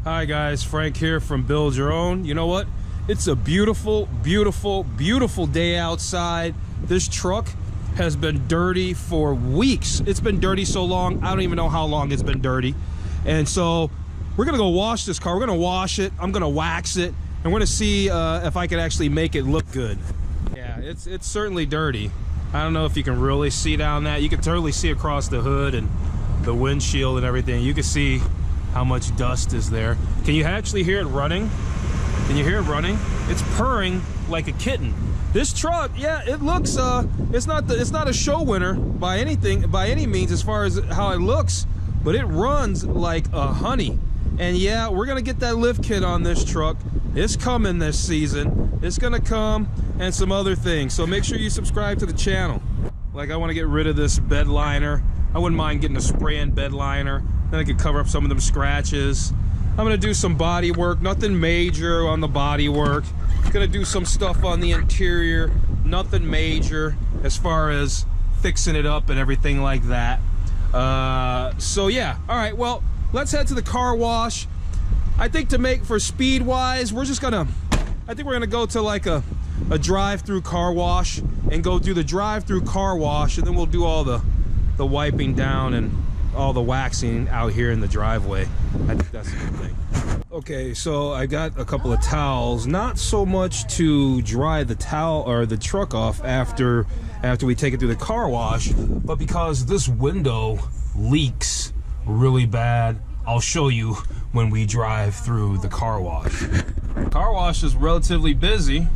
Hi guys, Frank here from Build Your Own. You know what? It's a beautiful, beautiful, beautiful day outside. This truck has been dirty for weeks. It's been dirty so long, I don't even know how long it's been dirty. And so we're gonna go wash this car. We're gonna wash it, I'm gonna wax it, and we're gonna see if I can actually make it look good. Yeah, it's certainly dirty. I don't know if you can really see down that. You can totally see across the hood and the windshield and everything. You can see how much dust is there. Can you actually hear it running? Can you hear it running? It's purring like a kitten. This truck, yeah, it looks it's not a show winner by any means as far as how it looks, but it runs like a honey. And yeah, we're gonna get that lift kit on this truck. It's coming this season. It's gonna come, and some other things. So make sure you subscribe to the channel. Like, I want to get rid of this bed liner. I wouldn't mind getting a spray-in bed liner. Then I could cover up some of them scratches. I'm gonna do some body work, nothing major on the body work. Gonna do some stuff on the interior, nothing major as far as fixing it up and everything like that. So yeah, all right, well, let's head to the car wash. I think to make for speed wise, I think we're gonna go to like a drive-through car wash and go do the drive-through car wash, and then we'll do all the wiping down and all the waxing out here in the driveway. I think that's a good thing. Okay, so I got a couple of towels, not so much to dry the towel or the truck off after we take it through the car wash, but because this window leaks really bad. I'll show you when we drive through the car wash. Car wash is relatively busy.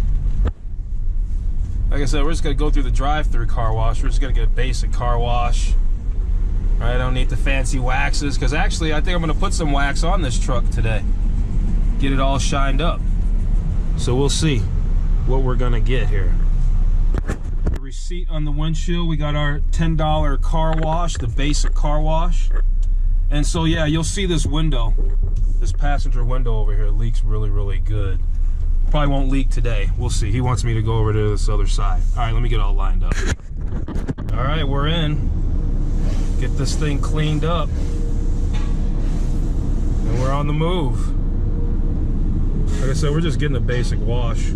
Like I said, we're just gonna go through the drive-through car wash. We're just gonna get a basic car wash. I don't need the fancy waxes, because actually I think I'm gonna put some wax on this truck today. Get it all shined up. So we'll see what we're gonna get here. The receipt on the windshield, we got our $10 car wash, the basic car wash. And so yeah, you'll see this window, this passenger window over here leaks really, really good. Probably won't leak today. We'll see. He wants me to go over to this other side. All right, let me get all lined up. All right, we're in. Get this thing cleaned up. And we're on the move. Like I said, we're just getting a basic wash. A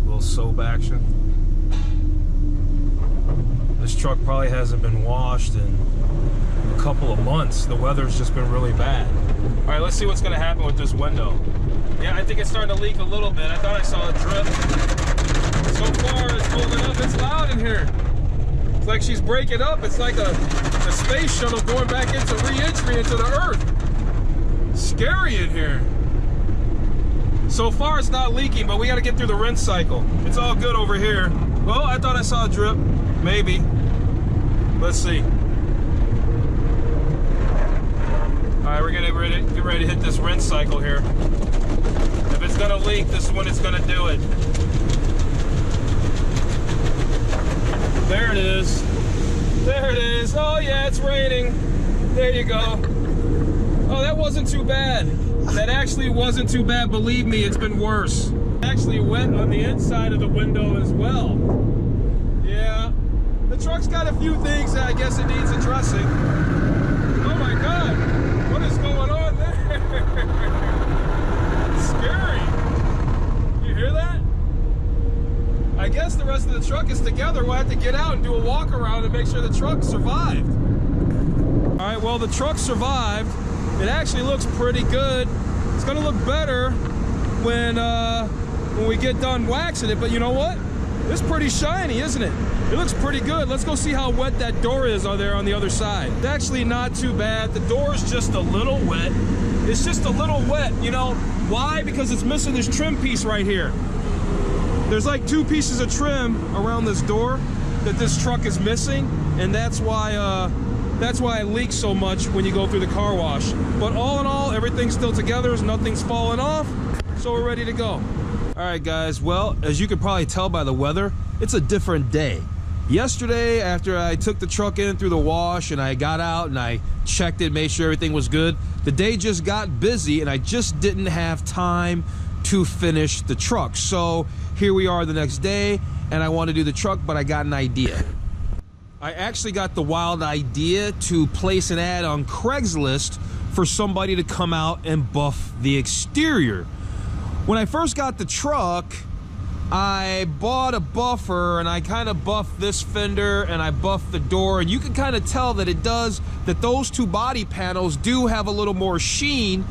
little soap action. This truck probably hasn't been washed in a couple of months. The weather's just been really bad. All right, let's see what's gonna happen with this window. Yeah, I think it's starting to leak a little bit. I thought I saw a drip. So far, it's holding up. It's loud in here. It's like she's breaking up. It's like a space shuttle going back into re-entry into the Earth. Scary in here. So far, it's not leaking, but we got to get through the rinse cycle. It's all good over here. Well, I thought I saw a drip. Maybe. Let's see. All right, we're gonna get ready to hit this rinse cycle here. If it's gonna leak, this is when it's gonna do it. There it is. There it is. Oh yeah, it's raining. There you go. Oh, that wasn't too bad. That actually wasn't too bad. Believe me, it's been worse. Actually wet on the inside of the window as well. Yeah. The truck's got a few things that I guess it needs addressing. Oh my God. What is going on there? Scary. You hear that? I guess the rest of the truck is together. We'll have to get out and do a walk around and make sure the truck survived. All right, well, the truck survived. It actually looks pretty good. It's gonna look better when we get done waxing it, but you know what? It's pretty shiny, isn't it? It looks pretty good. Let's go see how wet that door is there on the other side. It's actually not too bad. The door is just a little wet. It's just a little wet, you know. Why? Because it's missing this trim piece right here. There's like 2 pieces of trim around this door that this truck is missing, and that's why it leaks so much when you go through the car wash. But all in all, everything's still together. Nothing's falling off, so we're ready to go. All right, guys. Well, as you can probably tell by the weather, it's a different day. Yesterday, after I took the truck in through the wash and I got out and I checked it, made sure everything was good, the day just got busy and I just didn't have time to finish the truck. So here we are the next day, and I want to do the truck, but I got an idea. I actually got the wild idea to place an ad on Craigslist for somebody to come out and buff the exterior. When I first got the truck, I bought a buffer and I kind of buffed this fender and I buffed the door, and you can kind of tell that that those two body panels do have a little more sheen,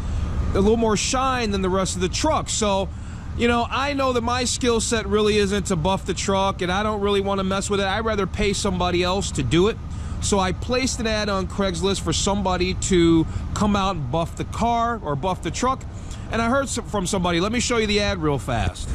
a little more shine than the rest of the truck. So, you know, I know that my skill set really isn't to buff the truck, and I don't really want to mess with it. I'd rather pay somebody else to do it. So I placed an ad on Craigslist for somebody to come out and buff the car or buff the truck. And I heard from somebody. Let me show you the ad real fast.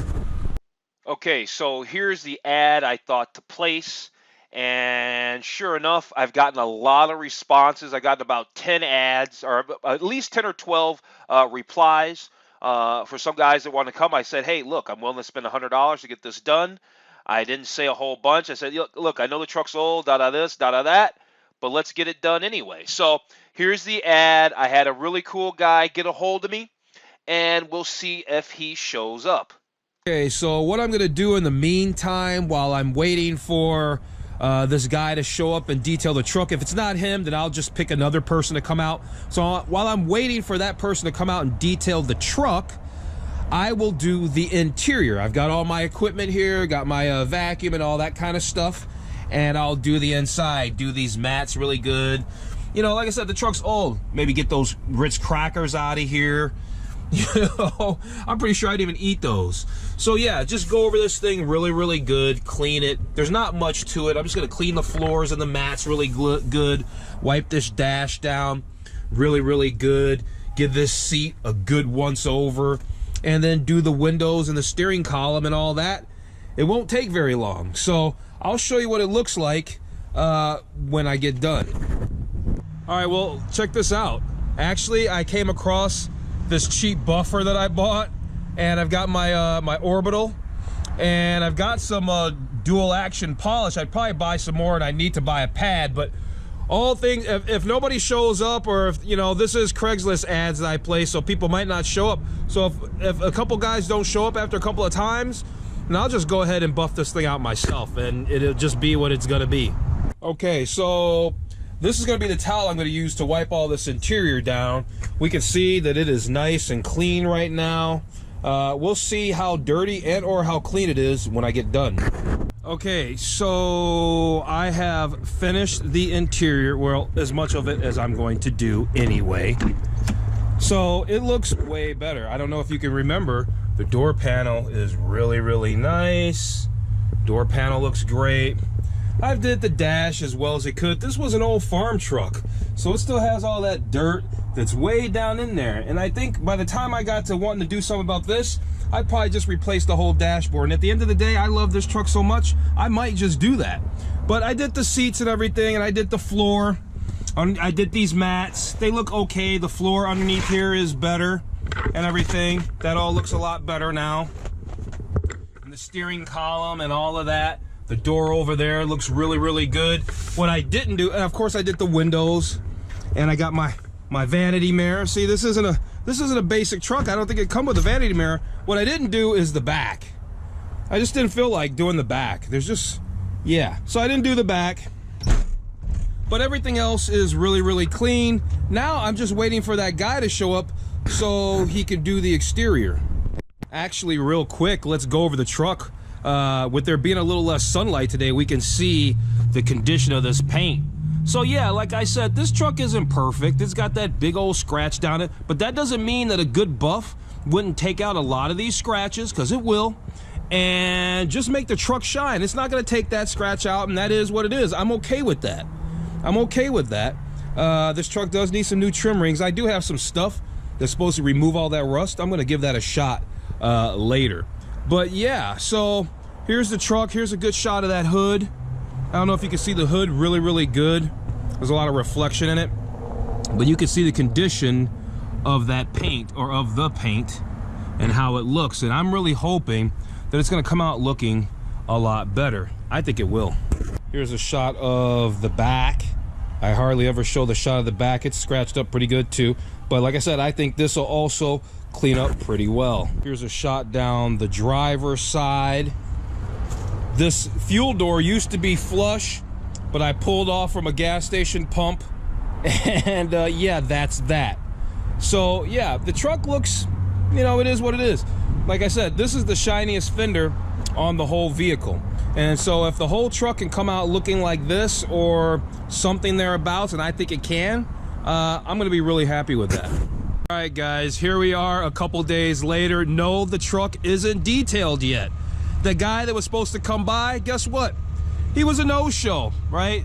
Okay, so here's the ad I thought to place, and sure enough, I've gotten a lot of responses. I've gotten about 10 ads, or at least 10 or 12 replies. For some guys that want to come, I said, hey, look, I'm willing to spend $100 to get this done. I didn't say a whole bunch. I said, look, I know the truck's old, this, that, but let's get it done anyway. So here's the ad. I had a really cool guy get a hold of me, and we'll see if he shows up. Okay, so what I'm going to do in the meantime while I'm waiting for this guy to show up and detail the truck, if it's not him, then I'll just pick another person to come out. So while I'm waiting for that person to come out and detail the truck, I will do the interior. I've got all my equipment here, got my vacuum and all that kind of stuff, and I'll do the inside, do these mats really good. You know, like I said, the truck's old. Maybe get those Ritz crackers out of here. You know, I'm pretty sure I didn't even eat those. So yeah, just go over this thing really, really good, clean it. There's not much to it. I'm just gonna clean the floors and the mats really good, wipe this dash down really, really good, give this seat a good once over, and then do the windows and the steering column and all that. It won't take very long. So I'll show you what it looks like when I get done. All right, well, check this out. Actually, I came across this cheap buffer that I bought, and I've got my my orbital, and I've got some dual action polish. I'd probably buy some more, and I need to buy a pad, but all things, if nobody shows up, or if, you know, this is Craigslist ads that I place, so people might not show up. So if a couple guys don't show up after a couple of times, then I'll just go ahead and buff this thing out myself, and it'll just be what it's gonna be. Okay, so this is going to be the towel I'm going to use to wipe all this interior down. We can see that it is nice and clean right now. We'll see how dirty and or how clean it is when I get done. Okay, so I have finished the interior, well, as much of it as I'm going to do anyway. So it looks way better. I don't know if you can remember, the door panel is really, really nice. Door panel looks great. I did the dash as well as it could. This was an old farm truck, so it still has all that dirt that's way down in there. And I think by the time I got to wanting to do something about this, I'd probably just replace the whole dashboard. And at the end of the day, I love this truck so much, I might just do that. But I did the seats and everything, and I did the floor. I did these mats. They look okay. The floor underneath here is better and everything. That all looks a lot better now. And the steering column and all of that. The door over there looks really, really good. What I didn't do, and of course I did the windows, and I got my vanity mirror. See, this isn't a basic truck. I don't think it come with a vanity mirror. What I didn't do is the back. I just didn't feel like doing the back. There's just, yeah. So I didn't do the back. But everything else is really, really clean. Now I'm just waiting for that guy to show up so he can do the exterior. Actually, real quick, let's go over the truck. With there being a little less sunlight today, we can see the condition of this paint. So yeah, like I said, this truck isn't perfect. It's got that big old scratch down it, but that doesn't mean that a good buff wouldn't take out a lot of these scratches, because it will, and just make the truck shine. It's not going to take that scratch out, and that is what it is. I'm okay with that. I'm okay with that. This truck does need some new trim rings. I do have some stuff that's supposed to remove all that rust. I'm going to give that a shot later. But yeah, so here's the truck. Here's a good shot of that hood. I don't know if you can see the hood really, really good. There's a lot of reflection in it. But you can see the condition of that paint, or of the paint, and how it looks. And I'm really hoping that it's going to come out looking a lot better. I think it will. Here's a shot of the back. I hardly ever show the shot of the back. It's scratched up pretty good too. But like I said, I think this will also clean up pretty well. Here's a shot down the driver's side. This fuel door used to be flush, but I pulled off from a gas station pump, and yeah, that's that. So yeah, the truck looks, you know, it is what it is. Like I said, this is the shiniest fender on the whole vehicle. And so if the whole truck can come out looking like this or something thereabouts, and I think it can, I'm gonna be really happy with that. All right, guys, here we are a couple days later. No, the truck isn't detailed yet. The guy that was supposed to come by, guess what? He was a no-show, right?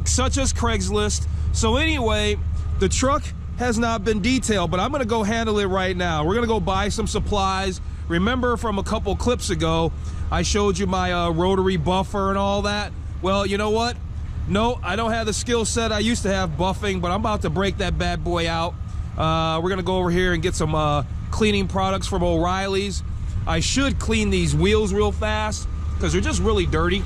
Such as Craigslist. So anyway, the truck has not been detailed, but I'm gonna go handle it right now. We're gonna go buy some supplies. Remember from a couple clips ago, I showed you my rotary buffer and all that. Well, you know what? No, I don't have the skill set I used to have buffing, but I'm about to break that bad boy out. We're gonna go over here and get some cleaning products from O'Reilly's. I should clean these wheels real fast because they're just really dirty.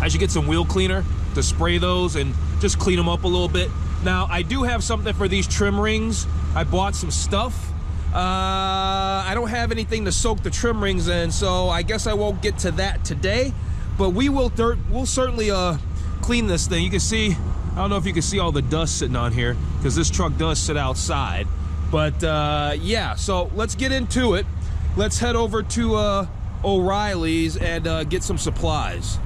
I should get some wheel cleaner to spray those and just clean them up a little bit. Now, I do have something for these trim rings. I bought some stuff. I don't have anything to soak the trim rings in, so I guess I won't get to that today. But we'll certainly clean this thing. You can see, I don't know if you can see all the dust sitting on here because this truck does sit outside. But yeah, so let's get into it. Let's head over to O'Reilly's and get some supplies.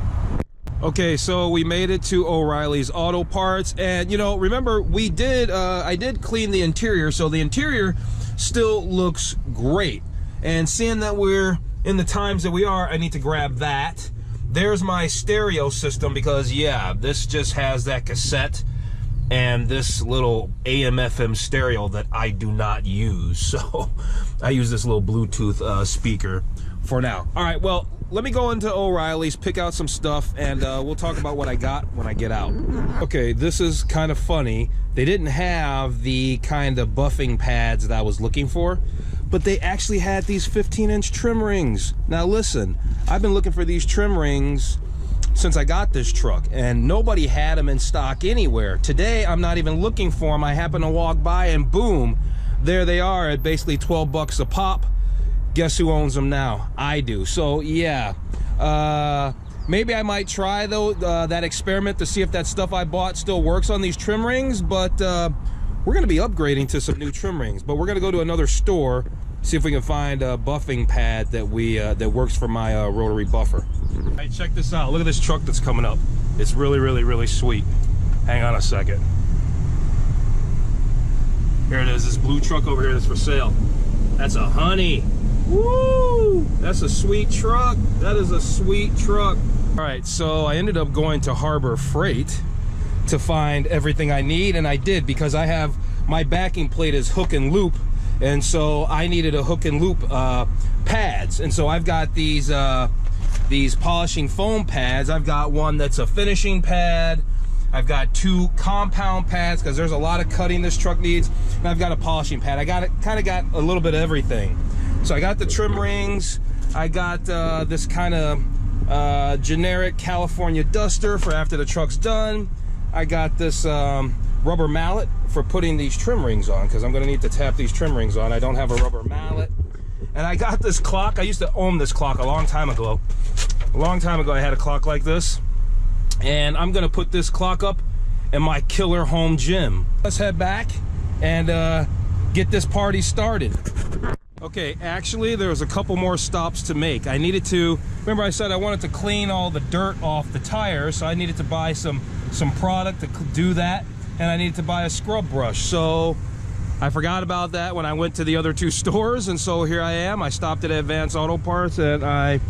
Okay, so we made it to O'Reilly's Auto Parts, and you know, remember we did I did clean the interior, so the interior still looks great. And seeing that we're in the times that we are, I need to grab that. There's my stereo system because yeah, this just has that cassette and this little AM/FM stereo that I do not use. So I use this little Bluetooth speaker for now. All right, well, let me go into O'Reilly's, pick out some stuff, and we'll talk about what I got when I get out. Okay, this is kind of funny. They didn't have the kind of buffing pads that I was looking for, but they actually had these 15-inch trim rings. Now listen, I've been looking for these trim rings since I got this truck, and nobody had them in stock anywhere. Today, I'm not even looking for them. I happen to walk by and boom, there they are at basically 12 bucks a pop. Guess who owns them now? I do. So yeah, maybe I might try though that experiment to see if that stuff I bought still works on these trim rings. But we're gonna be upgrading to some new trim rings. But we're gonna go to another store, see if we can find a buffing pad that that works for my rotary buffer. All right, check this out. Look at this truck that's coming up. It's really, really, really sweet. Hang on a second. Here it is. This blue truck over here that's for sale. That's a honey. Woo! That's a sweet truck. That is a sweet truck. All right, so I ended up going to Harbor Freight to find everything I need, and I did because I have my backing plate is hook and loop, and so I needed a hook and loop pads, and so I've got these polishing foam pads. I've got one that's a finishing pad. I've got two compound pads because there's a lot of cutting this truck needs, and I've got a polishing pad. I kind of got a little bit of everything. So I got the trim rings, I got this kind of generic California duster for after the truck's done. I got this rubber mallet for putting these trim rings on because I'm going to need to tap these trim rings on. I don't have a rubber mallet. And I got this clock. I used to own this clock a long time ago. A long time ago I had a clock like this. And I'm going to put this clock up in my killer home gym. Let's head back and get this party started. Okay, actually, there's a couple more stops to make. I needed to, remember I said I wanted to clean all the dirt off the tires, so I needed to buy some product to do that, and I needed to buy a scrub brush. So I forgot about that when I went to the other two stores, and so here I am. I stopped at Advanced Auto Parts, and I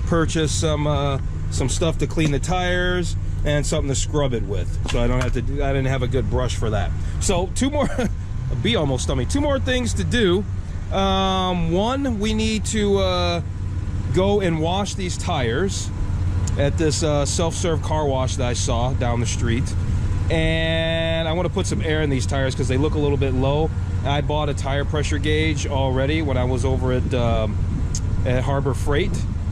purchased some stuff to clean the tires and something to scrub it with. So I don't have to do, I didn't have a good brush for that. So two more, a bee almost stung me. Two more things to do. One, we need to go and wash these tires at this self-serve car wash that I saw down the street, and I want to put some air in these tires because they look a little bit low. I bought a tire pressure gauge already when I was over at Harbor Freight,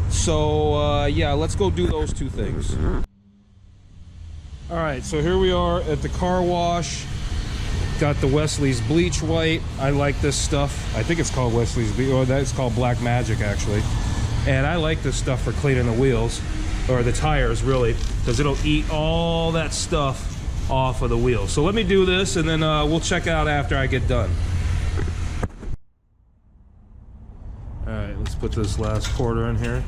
so yeah, let's go do those two things. All right, so here we are at the car wash. Got the Wesley's bleach white. I like this stuff. I think it's called Wesley's bleach, or that's called Black Magic actually. And I like this stuff for cleaning the wheels, or the tires really, because it'll eat all that stuff off of the wheels. So let me do this, and then we'll check out after I get done. All right, let's put this last quarter in here.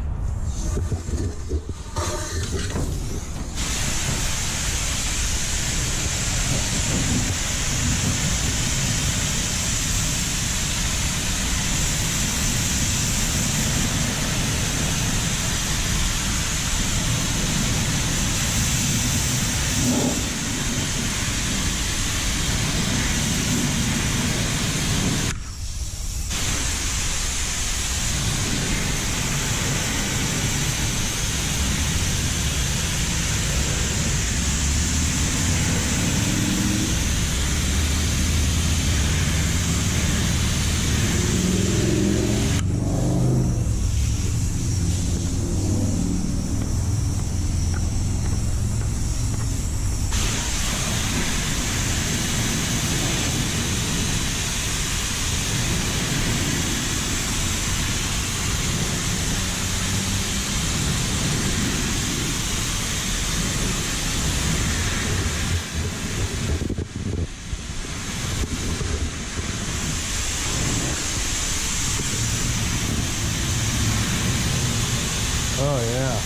Oh yeah,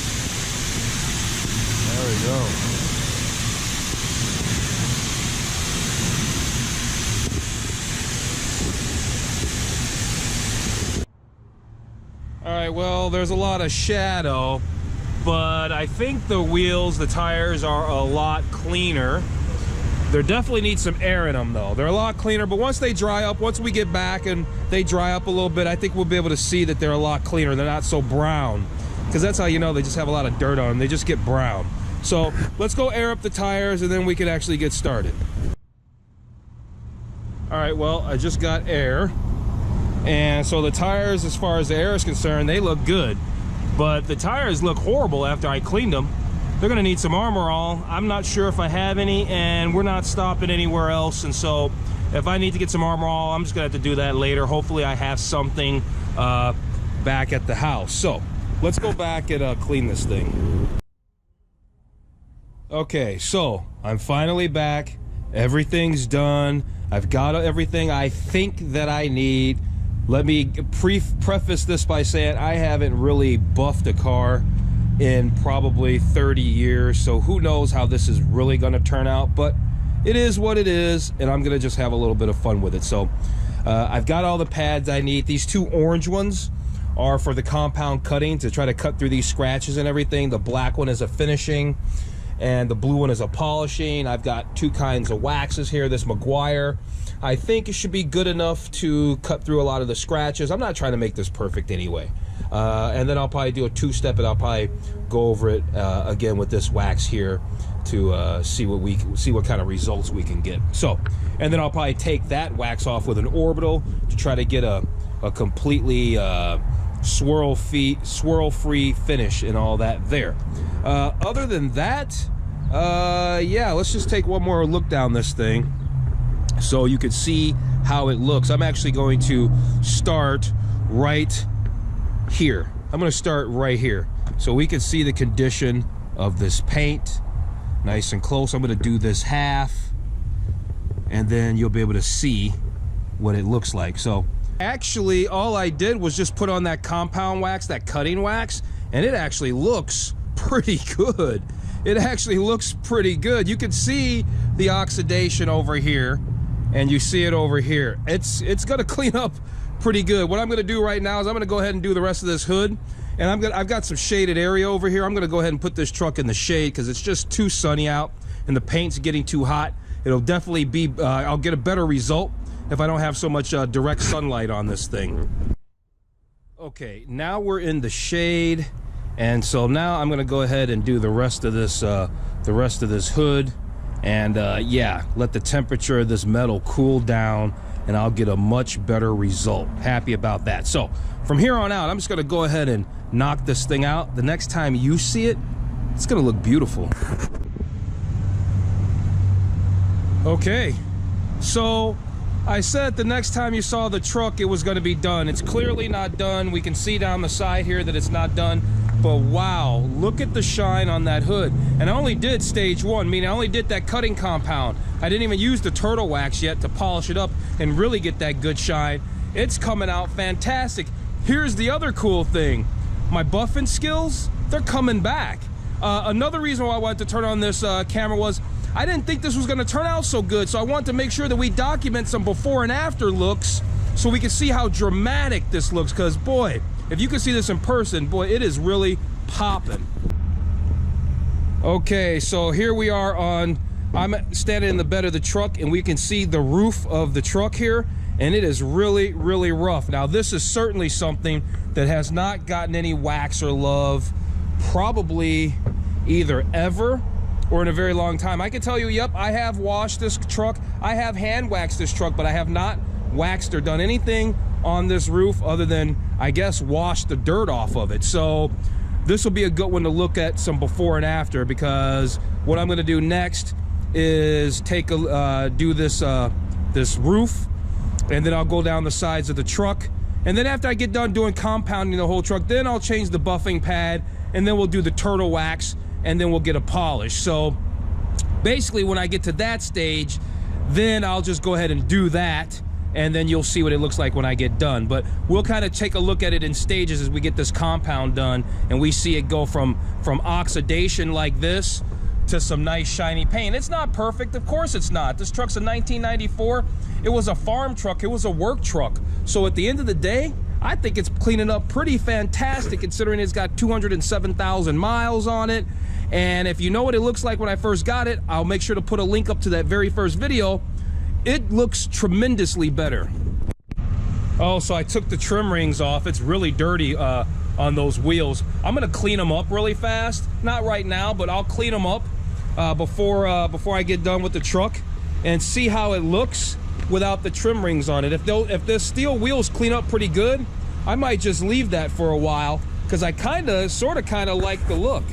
there we go. All right, well, there's a lot of shadow, but I think the wheels, the tires are a lot cleaner. There definitely needs some air in them though. They're a lot cleaner, but once they dry up, once we get back and they dry up a little bit, I think we'll be able to see that they're a lot cleaner. They're not so brown. Because that's how you know they just have a lot of dirt on them. They just get brown. So let's go air up the tires and then we can actually get started. All right, well, I just got air. And so the tires, as far as the air is concerned, they look good. But the tires look horrible after I cleaned them. They're gonna need some Armor All. I'm not sure if I have any, and we're not stopping anywhere else. And so if I need to get some Armor All, I'm just gonna have to do that later. Hopefully I have something back at the house. So let's go back and clean this thing. Okay, so I'm finally back. Everything's done. I've got everything I think that I need. Let me preface this by saying I haven't really buffed a car in probably 30 years, so who knows how this is really going to turn out, but it is what it is, and I'm going to just have a little bit of fun with it. So I've got all the pads I need. These two orange ones are for the compound cutting, to try to cut through these scratches and everything. The black one is a finishing and the blue one is a polishing. I've got two kinds of waxes here. This McGuire, I think it should be good enough to cut through a lot of the scratches. I'm not trying to make this perfect anyway. And then I'll probably do a two-step and I'll probably go over it again with this wax here to see what kind of results we can get. So, and then I'll probably take that wax off with an orbital to try to get a completely swirl-free finish and all that there. Other than that, yeah, let's just take one more look down this thing so you can see how it looks. I'm actually going to start right here. I'm going to start right here so we can see the condition of this paint nice and close. I'm going to do this half and then you'll be able to see what it looks like. So actually all I did was just put on that compound wax, that cutting wax, and it actually looks pretty good. It actually looks pretty good. You can see the oxidation over here and you see it over here. It's gonna clean up pretty good. What I'm gonna do right now is I'm gonna go ahead and do the rest of this hood, and I've got some shaded area over here. I'm gonna go ahead and put this truck in the shade because it's just too sunny out and the paint's getting too hot. It'll definitely be, I'll get a better result if I don't have so much direct sunlight on this thing. Okay, now we're in the shade, and so now I'm gonna go ahead and do the rest of this hood, and yeah, let the temperature of this metal cool down, and I'll get a much better result. Happy about that. So from here on out, I'm just gonna go ahead and knock this thing out. The next time you see it, it's gonna look beautiful. Okay, so I said the next time you saw the truck it was going to be done. It's clearly not done. We can see down the side here that it's not done. but wow, look at the shine on that hood. And I only did stage 1, meaning I only did that cutting compound. I didn't even use the turtle wax yet to polish it up and really get that good shine. It's coming out fantastic. Here's the other cool thing. My buffing skills, they're coming back. Another reason why I wanted to turn on this camera was I didn't think this was gonna turn out so good, so I wanted to make sure that we document some before and after looks so we can see how dramatic this looks, because boy, if you can see this in person, boy, it is really popping. Okay, so here we are I'm standing in the bed of the truck and we can see the roof of the truck here, and it is really, really rough. Now, this is certainly something that has not gotten any wax or love, probably either ever or in a very long time. I can tell you, yep, I have washed this truck. I have hand waxed this truck, but I have not waxed or done anything on this roof other than, I guess, wash the dirt off of it. So this will be a good one to look at some before and after, because what I'm going to do next is take a do this this roof, and then I'll go down the sides of the truck, and then after I get done doing compounding the whole truck, then I'll change the buffing pad, and then we'll do the turtle wax, and then we'll get a polish. So basically when I get to that stage, then I'll just go ahead and do that, and then you'll see what it looks like when I get done. But we'll kind of take a look at it in stages as we get this compound done, and we see it go from oxidation like this to some nice shiny paint. It's not perfect, of course it's not. This truck's a 1994. It was a farm truck, it was a work truck. So at the end of the day, I think it's cleaning up pretty fantastic, considering it's got 207,000 miles on it. And if you know what it looks like when I first got it, I'll make sure to put a link up to that very first video. It looks tremendously better. Oh, so I took the trim rings off. It's really dirty on those wheels. I'm gonna clean them up really fast. Not right now, but I'll clean them up before I get done with the truck, and see how it looks without the trim rings on it. If the steel wheels clean up pretty good, I might just leave that for a while, because I sort of like the look.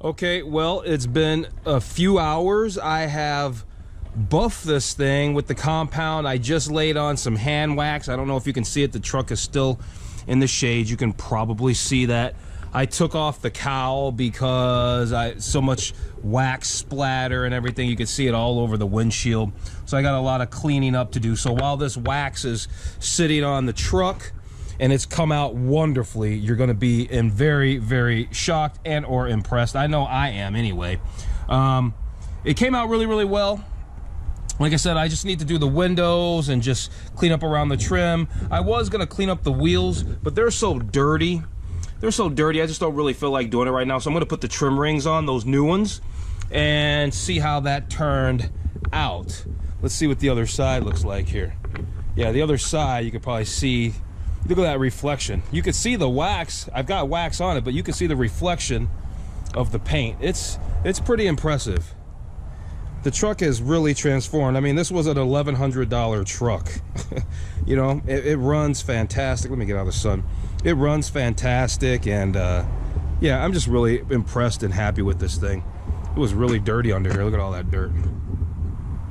Okay, well, it's been a few hours. I have buffed this thing with the compound. I just laid on some hand wax. I don't know if you can see it. The truck is still in the shade. You can probably see that. I took off the cowl because so much wax splatter and everything. You can see it all over the windshield. So I got a lot of cleaning up to do. So while this wax is sitting on the truck and it's come out wonderfully, you're going to be very, very shocked and or impressed. I know I am anyway. It came out really, really well. Like I said, I just need to do the windows and just clean up around the trim. I was going to clean up the wheels, but they're so dirty. They're so dirty, I just don't really feel like doing it right now. So I'm going to put the trim rings on, those new ones, and see how that turned out. Let's see what the other side looks like here. Yeah, the other side, you can probably see, look at that reflection. You can see the wax. I've got wax on it, but you can see the reflection of the paint. It's pretty impressive. The truck has really transformed. I mean, this was an $1,100 truck. You know, it runs fantastic. Let me get out of the sun. It runs fantastic, and yeah, I'm just really impressed and happy with this thing. It was really dirty under here. Look at all that dirt.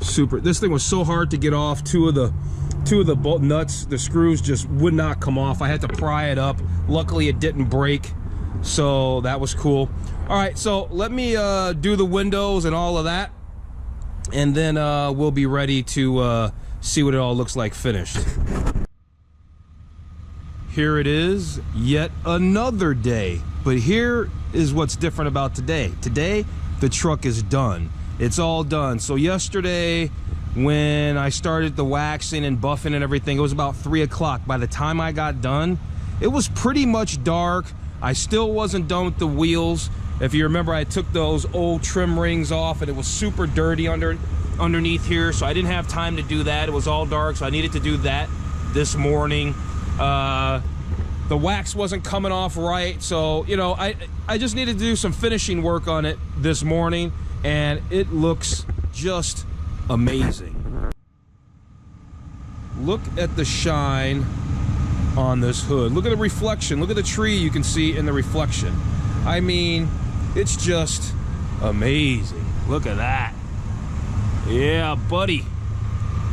Super. This thing was so hard to get off. Two of the bolt nuts, the screws just would not come off. I had to pry it up. Luckily, it didn't break, so that was cool. All right, so let me do the windows and all of that, and then we'll be ready to see what it all looks like finished. Here it is, yet another day. But here is what's different about today. Today, the truck is done. It's all done. So yesterday, when I started the waxing and buffing and everything, it was about 3 o'clock. By the time I got done, it was pretty much dark. I still wasn't done with the wheels. If you remember, I took those old trim rings off, and it was super dirty underneath here, so I didn't have time to do that. It was all dark, so I needed to do that this morning. The wax wasn't coming off right, so you know, I just needed to do some finishing work on it this morning, and it looks just amazing. Look at the shine on this hood. Look at the reflection. Look at the tree you can see in the reflection. I mean, it's just amazing. Look at that. Yeah, buddy.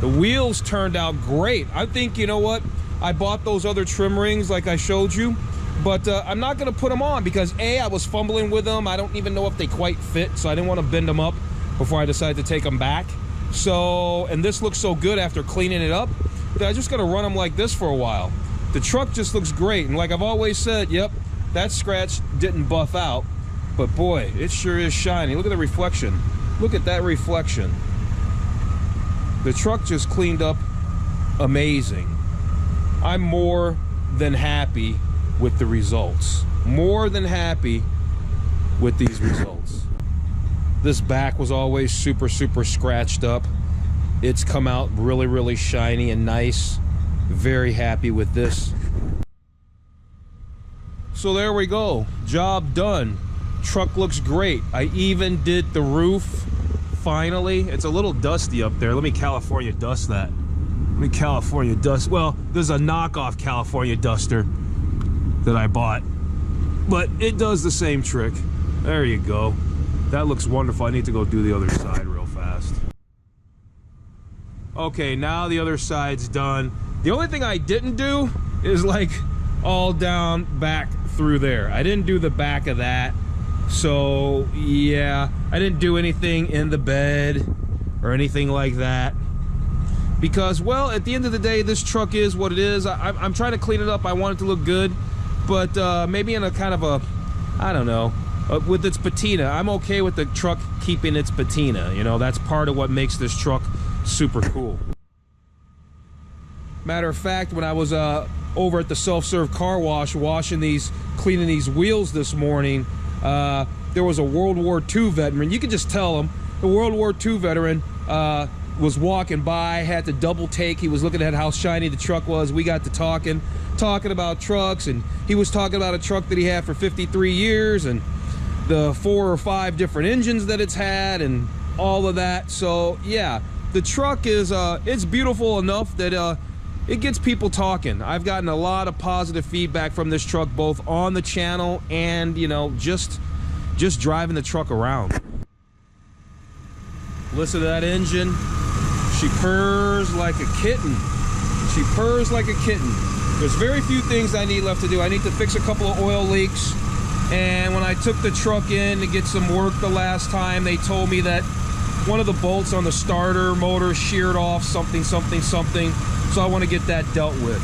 The wheels turned out great. I think, you know what? I bought those other trim rings like I showed you. But I'm not going to put them on because A, I was fumbling with them. I don't even know if they quite fit, so I didn't want to bend them up before I decided to take them back. So, and this looks so good after cleaning it up that I just got to run them like this for a while. The truck just looks great, and like I've always said, yep, that scratch didn't buff out, but boy, it sure is shiny. Look at the reflection. Look at that reflection. The truck just cleaned up amazing. I'm more than happy with the results. More than happy with these results. This back was always super scratched up. It's come out really shiny and nice. Very happy with this. So there we go, job done. Truck looks great. I even did the roof finally. It's a little dusty up there. Let me California dust that. Let me California dust. Well, there's a knockoff California duster that I bought, but it does the same trick. There you go. That looks wonderful. I need to go do the other side real fast. Okay, now the other side's done. The only thing I didn't do is like all down back through there. I didn't do the back of that. So yeah, I didn't do anything in the bed or anything like that. Because, well, at the end of the day, this truck is what it is. I'm trying to clean it up. I want it to look good. But maybe in a kind of a, I don't know, with its patina. I'm okay with the truck keeping its patina. You know, that's part of what makes this truck super cool. Matter of fact, when I was over at the self-serve car wash cleaning these wheels this morning, there was a World War II veteran. You could just tell him, the World War II veteran was walking by, had to double take. He was looking at how shiny the truck was. We got to talking about trucks, and he was talking about a truck that he had for 53 years and the 4 or 5 different engines that it's had and all of that. So yeah, the truck is it's beautiful enough that it gets people talking. I've gotten a lot of positive feedback from this truck, both on the channel and, you know, just driving the truck around. Listen to that engine. She purrs like a kitten. She purrs like a kitten. There's very few things I need left to do. I need to fix a couple of oil leaks. And when I took the truck in to get some work the last time, they told me that one of the bolts on the starter motor sheared off something. So I want to get that dealt with.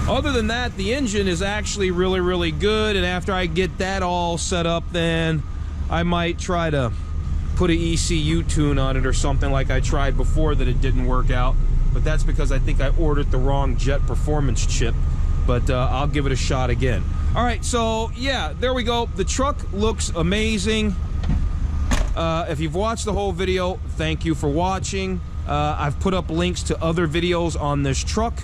Other than that, the engine is actually really good. And after I get that all set up, then I might try to put an ECU tune on it or something like I tried before that it didn't work out. But that's because I think I ordered the wrong Jet Performance chip. But I'll give it a shot again. All right, so yeah, there we go. The truck looks amazing. If you've watched the whole video, thank you for watching. I've put up links to other videos on this truck.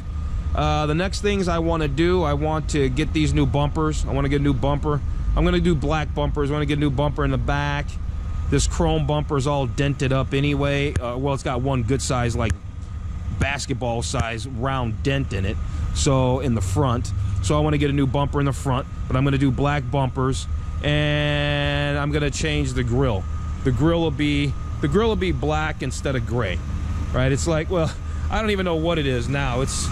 The next things I want to do, I want to get these new bumpers. I want to get a new bumper. I'm going to do black bumpers. I want to get a new bumper in the back. This chrome bumper is all dented up anyway. Well, it's got one good size, like basketball size round dent in it. So in the front. So I want to get a new bumper in the front, but I'm going to do black bumpers, and I'm going to change the grill. The grill will be black instead of gray. Right? It's like, well, I don't even know what it is now. It's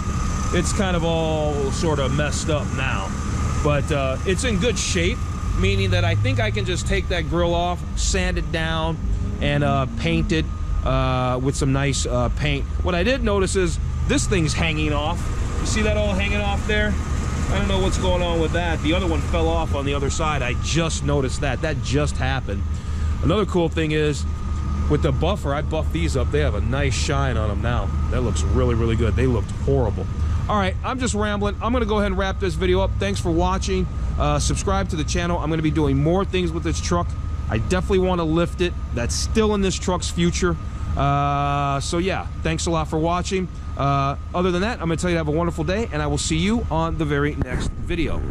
kind of all sort of messed up now. But it's in good shape, meaning that I think I can just take that grill off, sand it down, and paint it with some nice paint. What I did notice is this thing's hanging off. You see that all hanging off there? I don't know what's going on with that. The other one fell off on the other side. I just noticed that. That just happened. Another cool thing is, with the buffer, I buffed these up. They have a nice shine on them now. That looks really good. They looked horrible. All right, I'm just rambling. I'm going to go ahead and wrap this video up. Thanks for watching. Subscribe to the channel. I'm going to be doing more things with this truck. I definitely want to lift it. That's still in this truck's future. So yeah, thanks a lot for watching. Other than that, I'm going to tell you to have a wonderful day, and I will see you on the very next video.